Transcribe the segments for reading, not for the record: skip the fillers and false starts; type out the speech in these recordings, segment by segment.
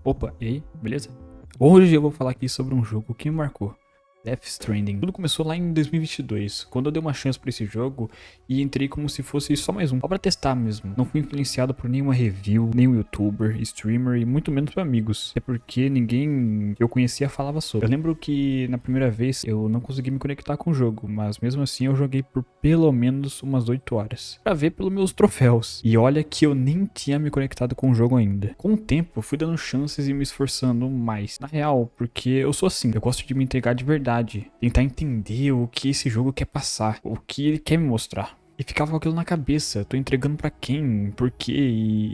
Opa, e aí, beleza? Hoje eu vou falar aqui sobre um jogo que me marcou. Death Stranding. Tudo começou lá em 2022, quando eu dei uma chance pra esse jogo e entrei como se fosse só mais um, só pra testar mesmo. Não fui influenciado por nenhuma review, nenhum youtuber, streamer e muito menos por amigos. É porque ninguém que eu conhecia falava sobre. Eu lembro que na primeira vez eu não consegui me conectar com o jogo, mas mesmo assim eu joguei por pelo menos umas 8 horas. Pra ver pelos meus troféus. E olha que eu nem tinha me conectado com o jogo ainda. Com o tempo eu fui dando chances e me esforçando mais. Na real, porque eu sou assim, eu gosto de me entregar de verdade. Tentar entender o que esse jogo quer passar, o que ele quer me mostrar. E ficava com aquilo na cabeça, tô entregando pra quem, por quê,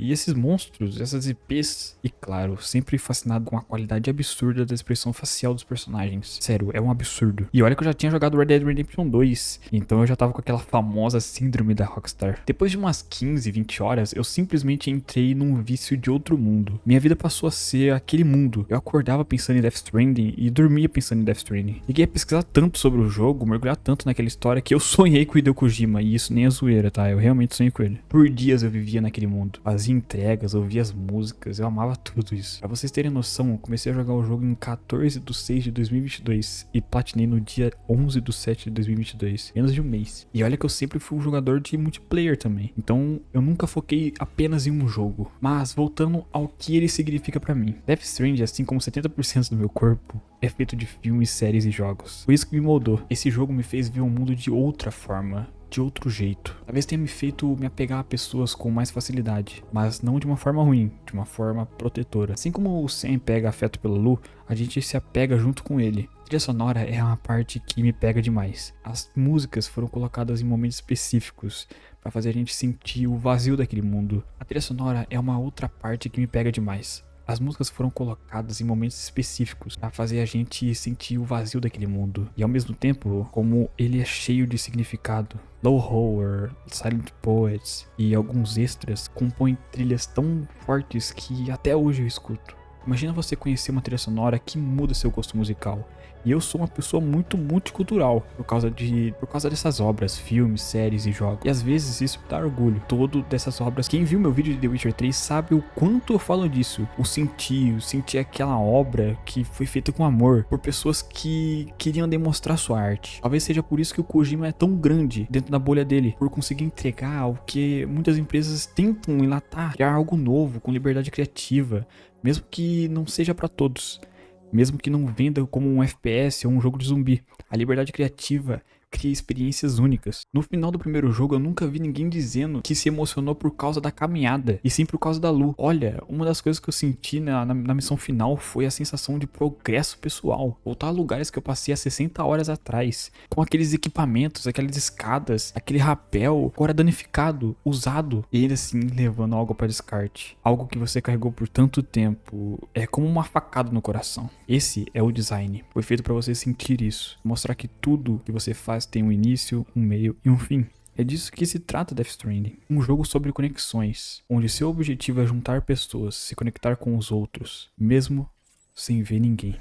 e esses monstros, essas IPs. E claro, sempre fascinado com a qualidade absurda da expressão facial dos personagens. Sério, é um absurdo. E olha que eu já tinha jogado Red Dead Redemption 2, então eu já tava com aquela famosa síndrome da Rockstar. Depois de umas 15, 20 horas, eu simplesmente entrei num vício de outro mundo. Minha vida passou a ser aquele mundo. Eu acordava pensando em Death Stranding e dormia pensando em Death Stranding. Cheguei a pesquisar tanto sobre o jogo, mergulhar tanto naquela história, que eu sonhei com o Hideo Kojima, e isso nem é zoeira, tá? Eu realmente sonhei com ele. Por dias eu vivia naquele mundo. Fazia entregas, ouvia as músicas, eu amava tudo isso. Pra vocês terem noção, eu comecei a jogar o jogo em 14/6/2022 e platinei no dia 11/7/2022. Menos de um mês. E olha que eu sempre fui um jogador de multiplayer também. Então eu nunca foquei apenas em um jogo. Mas voltando ao que ele significa pra mim. Death Stranding, assim como 70% do meu corpo, é feito de filmes, séries e jogos. Foi isso que me moldou. Esse jogo me fez ver o mundo de outra forma, de outro jeito. Talvez tenha me feito me apegar a pessoas com mais facilidade, mas não de uma forma ruim, de uma forma protetora. Assim como o Sam pega afeto pelo Lu, a gente se apega junto com ele. A trilha sonora é uma parte que me pega demais. As músicas foram colocadas em momentos específicos para fazer a gente sentir o vazio daquele mundo. A trilha sonora é uma outra parte que me pega demais. As músicas foram colocadas em momentos específicos para fazer a gente sentir o vazio daquele mundo. E ao mesmo tempo, como ele é cheio de significado. Low Horror, Silent Poets e alguns extras compõem trilhas tão fortes que até hoje eu escuto. Imagina você conhecer uma trilha sonora que muda seu gosto musical. E eu sou uma pessoa muito multicultural por causa dessas obras, filmes, séries e jogos. E às vezes isso dá orgulho. Todo dessas obras. Quem viu meu vídeo de The Witcher 3 sabe o quanto eu falo disso. O sentir aquela obra que foi feita com amor por pessoas que queriam demonstrar sua arte. Talvez seja por isso que o Kojima é tão grande dentro da bolha dele, por conseguir entregar o que muitas empresas tentam enlatar, criar algo novo com liberdade criativa, mesmo que não seja pra todos. Mesmo que não venda como um FPS ou um jogo de zumbi, a liberdade criativa cria experiências únicas. No final do primeiro jogo eu nunca vi ninguém dizendo que se emocionou por causa da caminhada, e sim por causa da Lu. Olha, uma das coisas que eu senti na missão final foi a sensação de progresso pessoal. Voltar a lugares que eu passei há 60 horas atrás, com aqueles equipamentos, aquelas escadas, aquele rapel, agora danificado, usado, e ainda assim levando algo para descarte. Algo que você carregou por tanto tempo, é como uma facada no coração. Esse é o design. Foi feito para você sentir isso, mostrar que tudo que você faz tem um início, um meio e um fim. É disso que se trata Death Stranding. Um jogo sobre conexões, onde seu objetivo é juntar pessoas, se conectar com os outros, mesmo sem ver ninguém.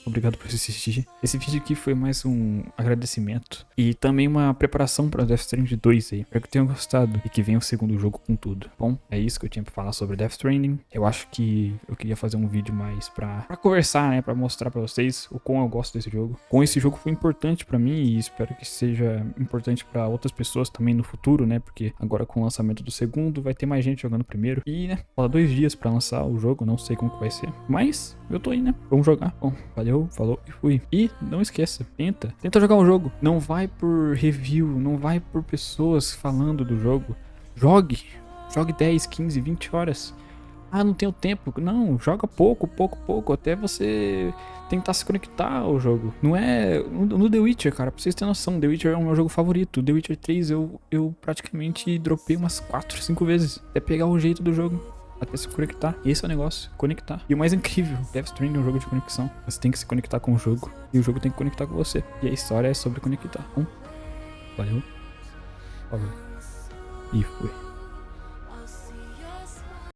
Obrigado por assistir. Esse vídeo aqui foi mais um agradecimento e também uma preparação para Death Stranding 2 aí. Espero que tenham gostado e que venha o segundo jogo com tudo. Bom, é isso que eu tinha pra falar sobre Death Stranding. Eu acho que eu queria fazer um vídeo mais pra conversar, né? Pra mostrar pra vocês o quão eu gosto desse jogo. Com esse jogo foi importante pra mim e espero que seja importante pra outras pessoas também no futuro, né? Porque agora com o lançamento do segundo vai ter mais gente jogando o primeiro. E, né? Falta 2 dias pra lançar o jogo, não sei como que vai ser. Mas eu tô aí, né? Vamos jogar. Bom, valeu. Falou e fui. E não esqueça, tenta jogar um jogo. Não vai por review, não vai por pessoas falando do jogo. Jogue 10, 15, 20 horas. Ah, não tenho tempo. Não, joga pouco, até você tentar se conectar ao jogo. Não é no The Witcher, cara, pra vocês terem noção, The Witcher é o meu jogo favorito. The Witcher 3 eu praticamente dropei umas 4, 5 vezes até pegar o jeito do jogo. Até se conectar. Esse é o negócio, conectar. E o mais incrível, Death Stranding é um jogo de conexão. Você tem que se conectar com o jogo e o jogo tem que conectar com você. E a história é sobre conectar. Valeu. Falou. E fui.